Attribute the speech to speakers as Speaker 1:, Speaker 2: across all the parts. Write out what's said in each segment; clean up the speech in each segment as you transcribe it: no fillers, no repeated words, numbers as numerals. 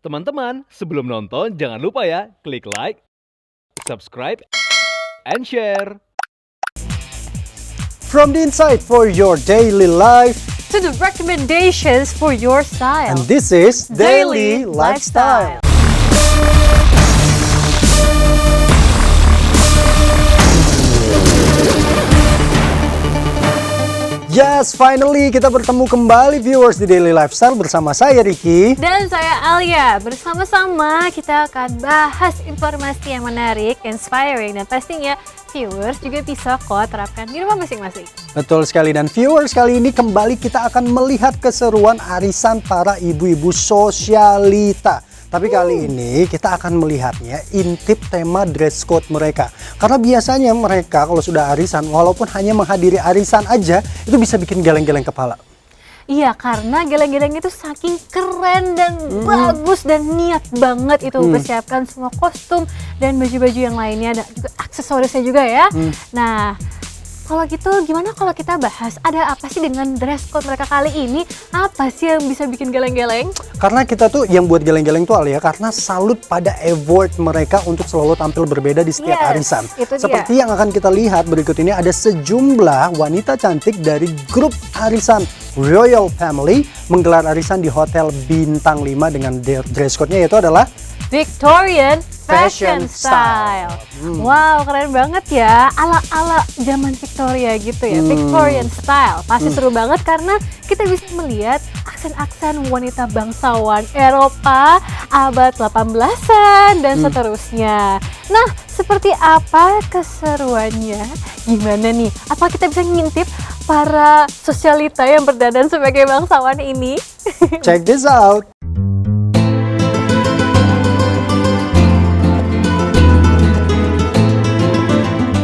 Speaker 1: Teman-teman, sebelum nonton jangan lupa ya, klik like, subscribe, and share.
Speaker 2: From the insight for your daily life,
Speaker 3: to the recommendations for your style.
Speaker 2: and this is Daily Lifestyle. Yes, finally kita bertemu kembali viewers di Daily Lifestyle bersama saya Ricky.
Speaker 3: Dan saya Alia. Bersama-sama kita akan bahas informasi yang menarik, inspiring, dan pastinya viewers juga bisa kok terapkan di rumah masing-masing.
Speaker 2: Betul sekali, dan viewers kali ini kembali kita akan melihat keseruan arisan para ibu-ibu sosialita. Tapi kali ini kita akan melihatnya intip tema dress code mereka. Karena biasanya mereka kalau sudah arisan, walaupun hanya menghadiri arisan aja, itu bisa bikin geleng-geleng kepala.
Speaker 3: Iya, karena geleng-geleng itu saking keren dan bagus dan niat banget itu mempersiapkan semua kostum dan baju-baju yang lainnya dan juga aksesorisnya juga ya. Nah, kalau gitu gimana kalau kita bahas ada apa sih dengan dress code mereka kali ini? Apa sih yang bisa bikin geleng-geleng?
Speaker 2: Karena kita tuh yang buat geleng-geleng tuh Alia, karena salut pada effort mereka untuk selalu tampil berbeda di setiap arisan. Seperti yang akan kita lihat berikut ini, ada sejumlah wanita cantik dari grup arisan Royal Family menggelar arisan di Hotel Bintang 5 dengan dress code-nya yaitu adalah
Speaker 3: Victorian Fashion Style. Wow, keren banget ya. Ala-ala zaman Victoria gitu ya. Victorian Style. Pasti seru banget karena kita bisa melihat aksen-aksen wanita bangsawan Eropa abad 18-an dan seterusnya. Nah, seperti apa keseruannya? Gimana nih? Apa kita bisa ngintip para sosialita yang berdandan sebagai bangsawan ini?
Speaker 2: Check this out.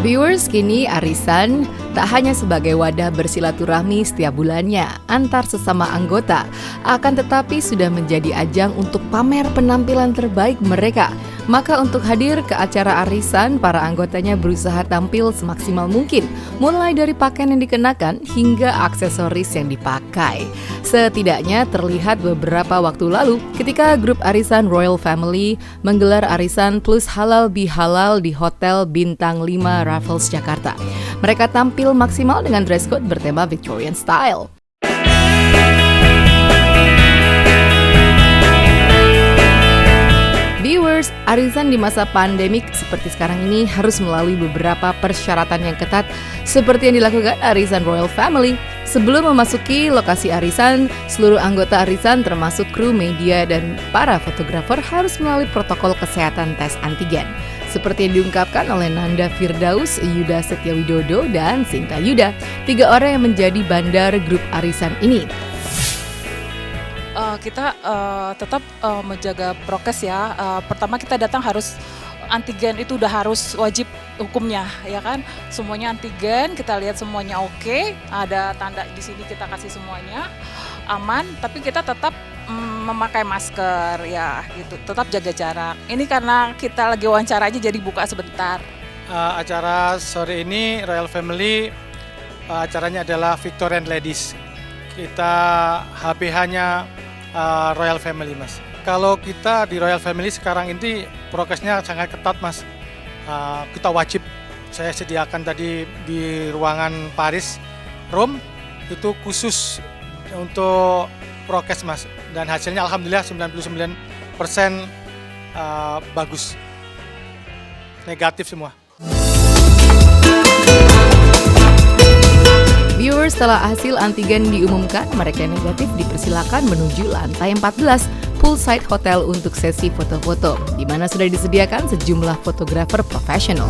Speaker 4: Viewers, kini arisan tak hanya sebagai wadah bersilaturahmi setiap bulannya antar sesama anggota, akan tetapi sudah menjadi ajang untuk pamer penampilan terbaik mereka. Maka untuk hadir ke acara arisan, para anggotanya berusaha tampil semaksimal mungkin, mulai dari pakaian yang dikenakan hingga aksesoris yang dipakai. Setidaknya terlihat beberapa waktu lalu ketika grup arisan Royal Family menggelar arisan plus halal bihalal di Hotel Bintang 5 Raffles, Jakarta. Mereka tampil maksimal dengan dress code bertema Victorian Style. Viewers, arisan di masa pandemik seperti sekarang ini harus melalui beberapa persyaratan yang ketat seperti yang dilakukan arisan Royal Family. Sebelum memasuki lokasi arisan, seluruh anggota arisan termasuk kru media dan para fotografer harus melalui protokol kesehatan tes antigen. Seperti yang diungkapkan oleh Nanda Firdaus, Yuda Setiawidodo, dan Sinta Yuda, 3 orang yang menjadi bandar grup arisan ini.
Speaker 5: Kita tetap menjaga prokes ya. Pertama kita datang harus antigen, itu udah harus wajib hukumnya ya kan. Semuanya antigen, kita lihat semuanya oke. Ada tanda di sini kita kasih semuanya aman, tapi kita tetap memakai masker ya gitu. Tetap jaga jarak. Ini karena kita lagi wawancara aja jadi buka sebentar.
Speaker 6: Acara sore ini Royal Family acaranya adalah Victorian Ladies. Kita HBH-nya Royal Family, Mas. Kalau kita di Royal Family sekarang ini prokesnya sangat ketat, Mas. Kita wajib, saya sediakan tadi di ruangan Paris room itu khusus untuk prokes, Mas. Dan hasilnya alhamdulillah 99% bagus. Negatif semua.
Speaker 4: Viewers, setelah hasil antigen diumumkan, mereka yang negatif dipersilakan menuju lantai 14 poolside hotel untuk sesi foto-foto, di mana sudah disediakan sejumlah fotografer profesional.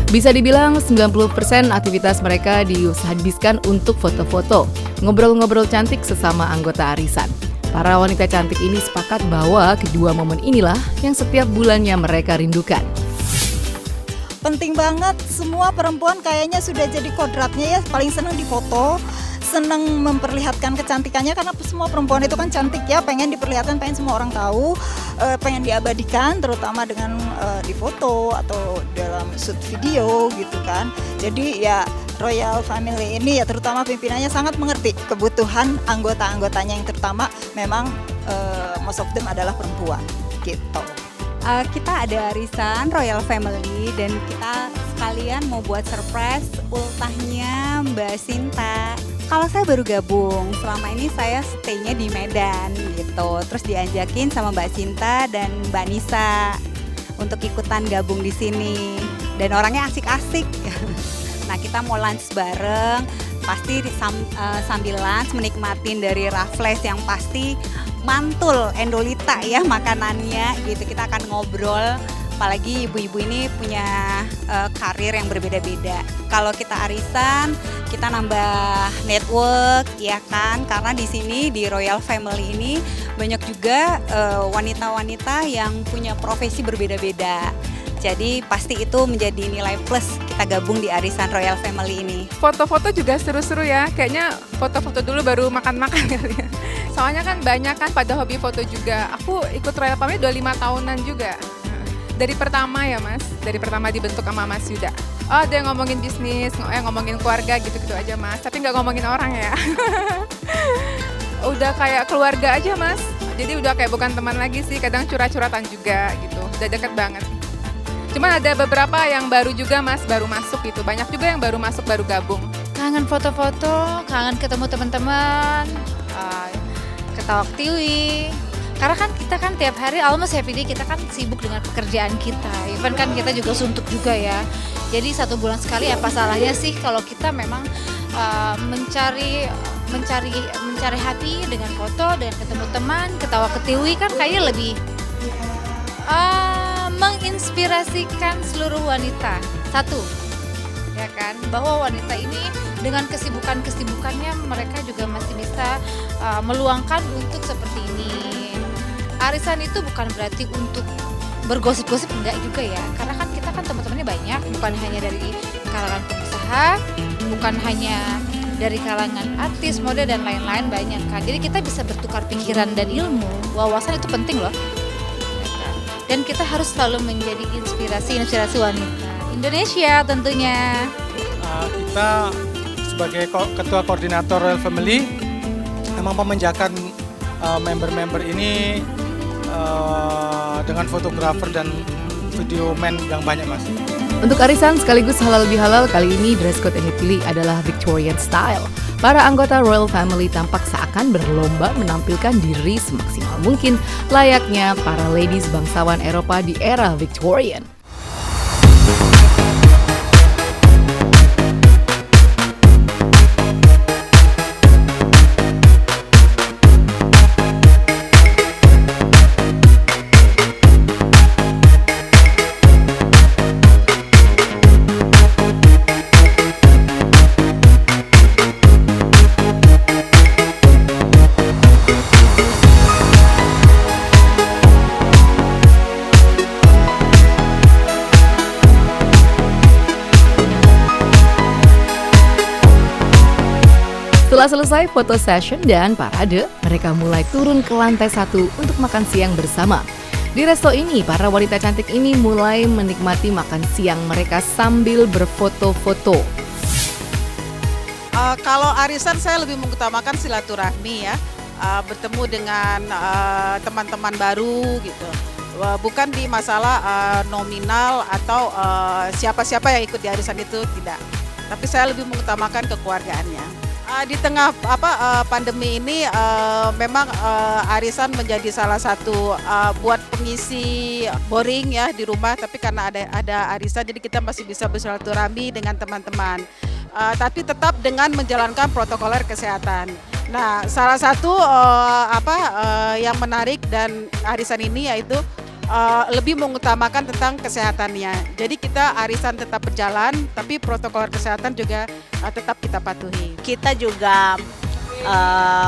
Speaker 4: Bisa dibilang 90% aktivitas mereka dihabiskan untuk foto-foto, ngobrol-ngobrol cantik sesama anggota arisan. Para wanita cantik ini sepakat bahwa kedua momen inilah yang setiap bulannya mereka rindukan.
Speaker 7: Penting banget, semua perempuan kayaknya sudah jadi kodratnya ya, paling senang difoto, senang memperlihatkan kecantikannya karena semua perempuan itu kan cantik ya, pengen diperlihatkan, pengen semua orang tahu, pengen diabadikan terutama dengan difoto atau dalam shoot video gitu kan. Jadi ya Royal Family ini ya terutama pimpinannya sangat mengerti kebutuhan anggota-anggotanya yang terutama memang most of them adalah perempuan gitu.
Speaker 8: Kita ada arisan Royal Family dan kita sekalian mau buat surprise ultahnya Mbak Sinta. Kalau saya baru gabung, selama ini saya stay-nya di Medan gitu. Terus diajakin sama Mbak Sinta dan Mbak Nisa untuk ikutan gabung di sini. Dan orangnya asik-asik. Nah, kita mau lunch bareng, pasti sambil lunch menikmatin dari Raffles yang pasti mantul Endolita ya makanannya gitu. Kita akan ngobrol, apalagi ibu-ibu ini punya karir yang berbeda-beda. Kalau kita arisan, kita nambah network ya kan, karena di sini di Royal Family ini banyak juga wanita-wanita yang punya profesi berbeda-beda. Jadi pasti itu menjadi nilai plus kita gabung di arisan Royal Family ini.
Speaker 9: Foto-foto juga seru-seru ya, kayaknya foto-foto dulu baru makan-makan kali ya. Soalnya kan banyak kan pada hobi foto juga. Aku ikut Royal Family 25 tahunan juga. Dari pertama ya Mas, dari pertama dibentuk sama Mas Yuda. Oh dia ngomongin bisnis, ngomongin keluarga gitu-gitu aja Mas, tapi nggak ngomongin orang ya. Udah kayak keluarga aja Mas, jadi udah kayak bukan teman lagi sih, kadang curhat-curhatan juga gitu, udah deket banget. Cuman ada beberapa yang baru juga Mas, baru masuk gitu. Banyak juga yang baru masuk, baru gabung.
Speaker 10: Kangen foto-foto, kangen ketemu teman-teman, ketawa ketiwi. Karena kan kita kan tiap hari almost every day kita kan sibuk dengan pekerjaan kita. Even kan kita juga suntuk juga ya. Jadi 1 bulan sekali apa salahnya sih kalau kita memang mencari hati dengan foto, dengan ketemu teman, ketawa ketiwi kan kayaknya lebih menginspirasikan seluruh wanita. Satu, ya kan, bahwa wanita ini dengan kesibukannya mereka juga masih bisa meluangkan untuk seperti ini. Arisan itu bukan berarti untuk bergosip-gosip, enggak juga ya, karena kan kita kan teman-temannya banyak, bukan hanya dari kalangan pengusaha, bukan hanya dari kalangan artis, model dan lain-lain, banyak kan. Jadi kita bisa bertukar pikiran dan ilmu, wawasan itu penting loh. Dan kita harus selalu menjadi inspirasi wanita Indonesia tentunya.
Speaker 6: Kita sebagai ketua koordinator Royal Family memang memanjakan member-member ini dengan fotografer dan videoman yang banyak Mas.
Speaker 4: Untuk arisan sekaligus halal bihalal kali ini dress code yang dipilih adalah Victorian style. Para anggota Royal Family tampak seakan berlomba menampilkan diri semaksimal mungkin layaknya para ladies bangsawan Eropa di era Victorian. Setelah selesai foto session dan parade, mereka mulai turun ke lantai 1 untuk makan siang bersama. Di resto ini, para wanita cantik ini mulai menikmati makan siang mereka sambil berfoto-foto.
Speaker 11: Kalau arisan saya lebih mengutamakan silaturahmi ya, bertemu dengan teman-teman baru gitu. Bukan di masalah nominal atau siapa-siapa yang ikut di arisan itu, tidak. Tapi saya lebih mengutamakan kekeluargaannya. Di tengah pandemi ini memang arisan menjadi salah satu buat pengisi boring ya di rumah, tapi karena ada arisan jadi kita masih bisa bersilaturahmi dengan teman-teman. Tapi tetap dengan menjalankan protokoler kesehatan. Nah, salah satu yang menarik dan arisan ini yaitu lebih mengutamakan tentang kesehatannya. Jadi kita arisan tetap berjalan, tapi protokol kesehatan juga tetap kita patuhi.
Speaker 12: Kita juga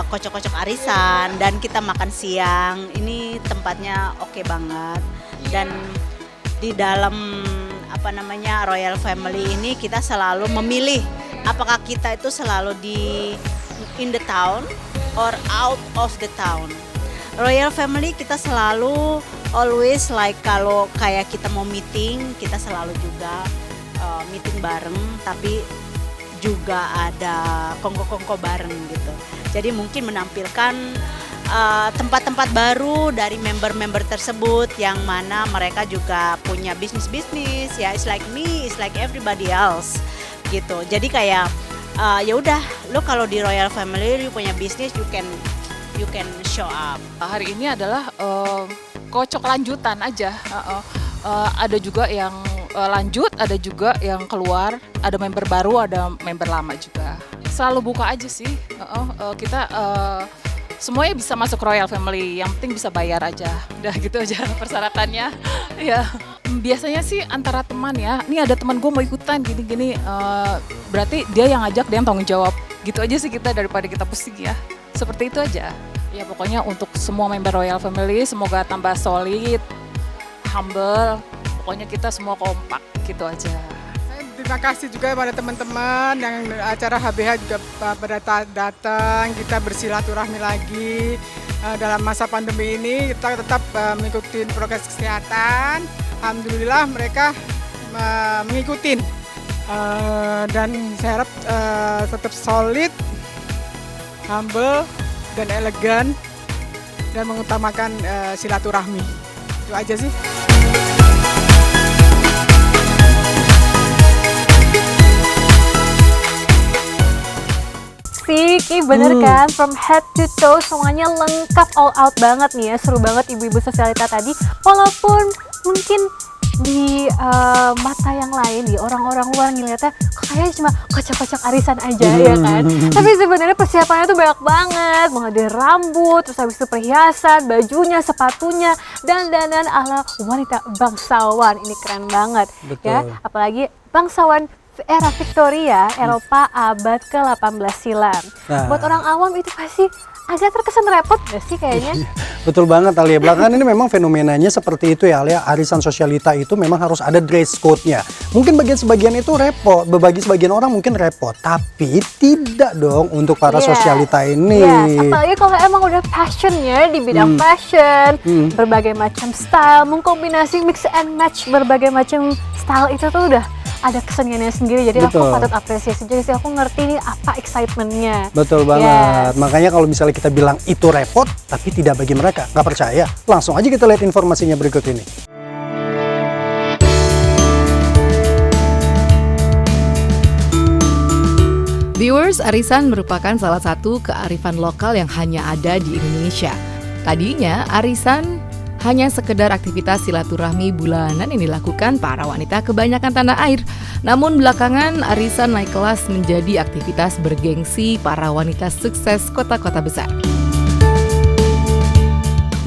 Speaker 12: kocok-kocok arisan dan kita makan siang. Ini tempatnya oke banget. Dan di dalam Royal Family ini kita selalu memilih apakah kita itu selalu in the town or out of the town. Royal Family kita selalu always kalau kayak kita mau meeting, kita selalu juga meeting bareng, tapi juga ada kongko-kongko bareng gitu. Jadi mungkin menampilkan tempat-tempat baru dari member-member tersebut yang mana mereka juga punya bisnis-bisnis ya, it's like me, it's like everybody else gitu. Jadi kayak ya udah, lo kalau di Royal Family you punya bisnis, you can show up.
Speaker 5: Hari ini adalah kocok lanjutan aja. Ada juga yang lanjut, ada juga yang keluar, ada member baru, ada member lama juga. Selalu buka aja sih. Kita semuanya bisa masuk Royal Family, yang penting bisa bayar aja. Udah gitu aja persyaratannya. Ya, biasanya sih antara teman ya. Ini ada teman gue mau ikutan gini-gini, berarti dia yang ngajak, dia yang tanggung jawab. Gitu aja sih kita daripada kita pusing ya. Seperti itu aja. Ya pokoknya untuk semua member Royal Family semoga tambah solid, humble. Pokoknya kita semua kompak gitu aja.
Speaker 13: Terima kasih juga kepada teman-teman yang acara HBH juga pada datang, kita bersilaturahmi lagi. Dalam masa pandemi ini kita tetap mengikuti prokes kesehatan. Alhamdulillah mereka mengikuti dan saya harap tetap solid, humble, dan elegan dan mengutamakan silaturahmi. Itu aja sih.
Speaker 3: Ki bener kan, from head to toe semuanya lengkap, all out banget nih ya. Seru banget ibu-ibu sosialita tadi, walaupun mungkin di mata yang lain, di orang-orang luar ngeliatnya kok kayaknya cuma kocak-kocak arisan aja ya kan. Tapi sebenarnya persiapannya tuh banyak banget, mengadil rambut, terus habis itu perhiasan, bajunya, sepatunya, dan dandan ala wanita bangsawan. Ini keren banget.
Speaker 2: Betul.
Speaker 3: Ya, apalagi bangsawan era Victoria, Eropa abad ke-18 silam.
Speaker 2: Nah.
Speaker 3: Buat orang awam itu pasti agak terkesan repot gak sih kayaknya?
Speaker 2: Betul banget Alia, belakangan ini memang fenomenanya seperti itu ya Alia, arisan sosialita itu memang harus ada dress code-nya. Mungkin sebagian itu repot, bagi sebagian orang mungkin repot, tapi tidak dong untuk para sosialita ini.
Speaker 3: Yes, apalagi kalau emang udah passionnya di bidang fashion, berbagai macam style, mengkombinasi mix and match berbagai macam style itu tuh udah ada keseniannya sendiri, jadi aku patut apresiasi. Jadi sih aku ngerti nih apa excitementnya.
Speaker 2: Betul banget. Makanya kalau misalnya kita bilang itu repot, tapi tidak bagi mereka, nggak percaya, langsung aja kita lihat informasinya berikut ini.
Speaker 4: Viewers, arisan merupakan salah satu kearifan lokal yang hanya ada di Indonesia. Tadinya arisan hanya sekedar aktivitas silaturahmi bulanan yang dilakukan para wanita kebanyakan tanah air. Namun belakangan arisan naik kelas menjadi aktivitas bergengsi para wanita sukses kota-kota besar.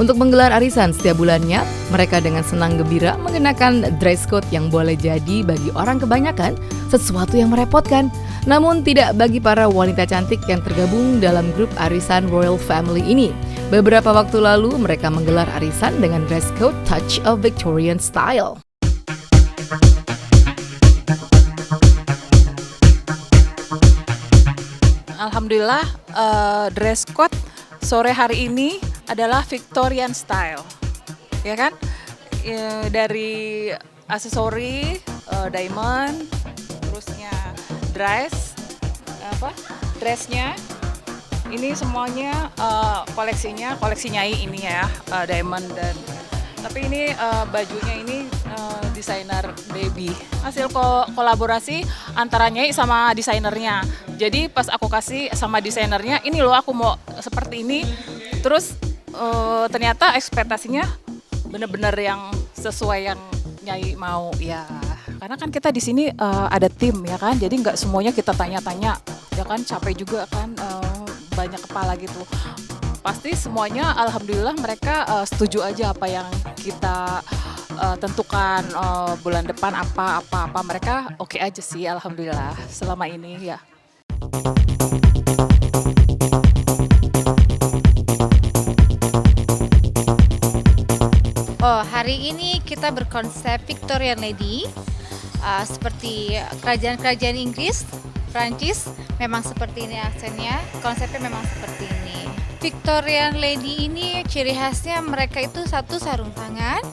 Speaker 4: Untuk menggelar arisan setiap bulannya, mereka dengan senang gembira mengenakan dress code yang boleh jadi bagi orang kebanyakan sesuatu yang merepotkan. Namun tidak bagi para wanita cantik yang tergabung dalam grup arisan Royal Family ini. Beberapa waktu lalu mereka menggelar arisan dengan dress code Touch of Victorian Style.
Speaker 5: Alhamdulillah dress code sore hari ini adalah Victorian Style, ya kan? Dari aksesori, diamond, terusnya dressnya, ini semuanya koleksi Nyai ini ya, diamond dan tapi ini bajunya ini desainer baby, hasil kolaborasi antara Nyai sama desainernya. Jadi pas aku kasih sama desainernya, ini loh aku mau seperti ini, terus ternyata ekspektasinya bener-bener yang sesuai yang Nyai mau ya. Karena kan kita di sini ada tim ya kan, jadi nggak semuanya kita tanya-tanya ya kan, capek juga kan, banyak kepala gitu. Pasti semuanya alhamdulillah mereka setuju aja apa yang kita tentukan bulan depan apa mereka oke aja sih alhamdulillah selama ini ya.
Speaker 10: Oh, hari ini kita berkonsep Victorian Lady. Seperti kerajaan-kerajaan Inggris, Prancis, memang seperti ini aksennya, konsepnya memang seperti ini. Victorian Lady ini ciri khasnya mereka itu satu sarung tangan,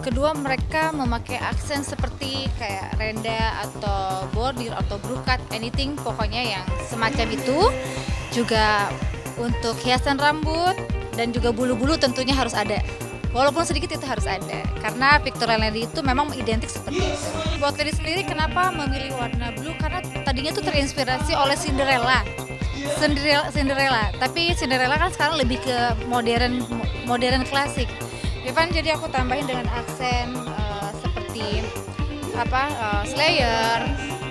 Speaker 10: Kedua, mereka memakai aksen seperti kayak renda atau bordir atau brokat, anything pokoknya yang semacam itu. Juga untuk hiasan rambut dan juga bulu-bulu tentunya harus ada. Walaupun sedikit itu harus ada, karena Victorian Lady itu memang identik seperti itu. Buat Lady sendiri kenapa memilih warna blue? Karena tadinya tuh terinspirasi oleh Cinderella. Tapi Cinderella kan sekarang lebih ke modern klasik. Jadi aku tambahin dengan aksen seperti Slayer,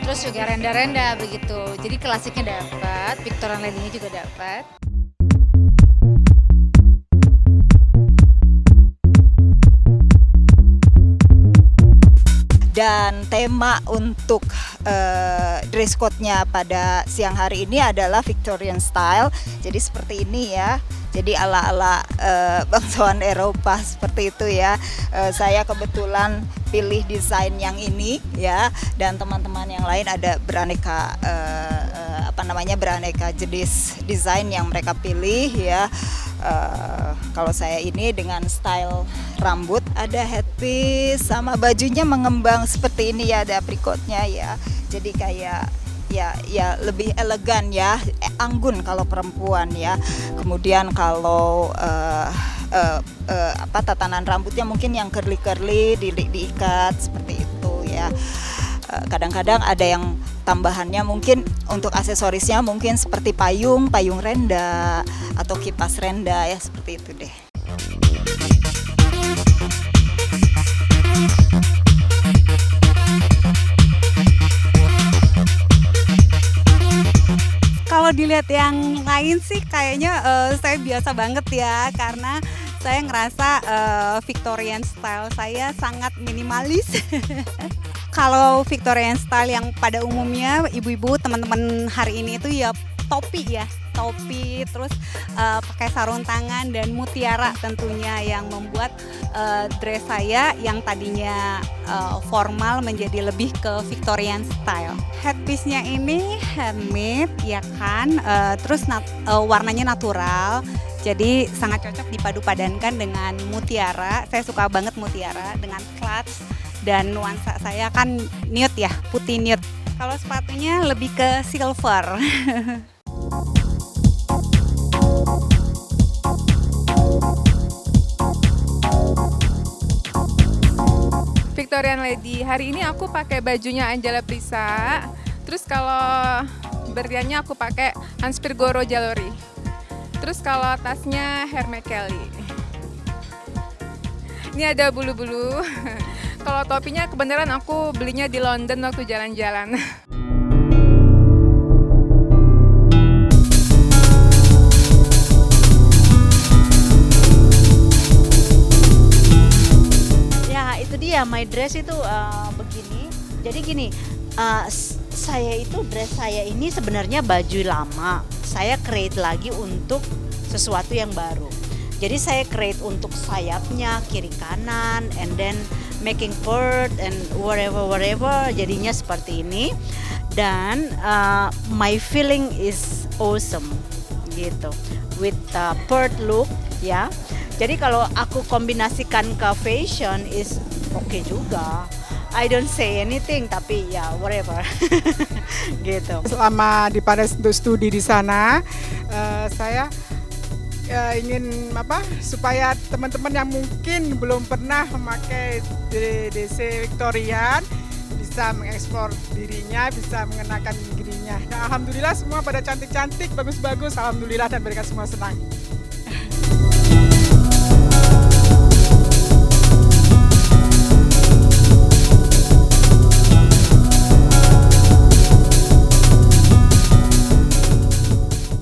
Speaker 10: terus juga renda-renda begitu. Jadi klasiknya dapat, Victorian Lady-nya juga dapat.
Speaker 7: Dan tema untuk dress code-nya pada siang hari ini adalah Victorian style. Jadi seperti ini ya. Jadi ala-ala bangsawan Eropa seperti itu ya. Saya kebetulan pilih desain yang ini ya, dan teman-teman yang lain ada beraneka beraneka jenis desain yang mereka pilih ya. Kalau saya ini dengan style rambut, ada headpiece sama bajunya mengembang seperti ini ya, ada apricotnya ya. Jadi kayak ya lebih elegan ya, anggun kalau perempuan ya. Kemudian kalau tatanan rambutnya mungkin yang curly diikat seperti itu ya. Kadang-kadang ada yang tambahannya mungkin untuk aksesorisnya mungkin seperti payung renda atau kipas renda ya, seperti itu deh.
Speaker 8: Kalau dilihat yang lain sih kayaknya saya biasa banget ya, karena saya ngerasa Victorian style saya sangat minimalis. Kalau Victorian style yang pada umumnya ibu-ibu teman-teman hari ini itu ya topi, terus pakai sarung tangan dan mutiara tentunya, yang membuat dress saya yang tadinya formal menjadi lebih ke Victorian style. Headpiece-nya ini handmade ya kan, terus warnanya natural. Jadi sangat cocok dipadu-padankan dengan mutiara. Saya suka banget mutiara dengan clutch, dan nuansa saya kan nude ya, putih nude. Kalau sepatunya lebih ke silver.
Speaker 9: Victorian Lady. Hari ini aku pakai bajunya Angela Prisa. Terus kalau berliannya aku pakai Hanspirgoro Jalori. Terus kalau tasnya Hermes Kelly. Ini ada bulu-bulu. Kalau topinya kebenaran aku belinya di London waktu jalan-jalan.
Speaker 12: Ya itu dia, my dress itu begini. Jadi gini, saya itu dress saya ini sebenarnya baju lama. Saya create lagi untuk sesuatu yang baru. Jadi saya create untuk sayapnya kiri kanan, and then making purd and whatever, jadinya seperti ini. Dan my feeling is awesome gitu, with purd look ya. Jadi kalau aku kombinasikan ke fashion is okay juga. I don't say anything, tapi ya whatever. Gitu.
Speaker 13: Selama di Paris untuk studi di sana, saya ingin supaya teman-teman yang mungkin belum pernah memakai DC Victorian bisa mengeksplor dirinya, bisa mengenakan dirinya. Nah, alhamdulillah semua pada cantik-cantik, bagus-bagus, alhamdulillah, dan mereka semua senang.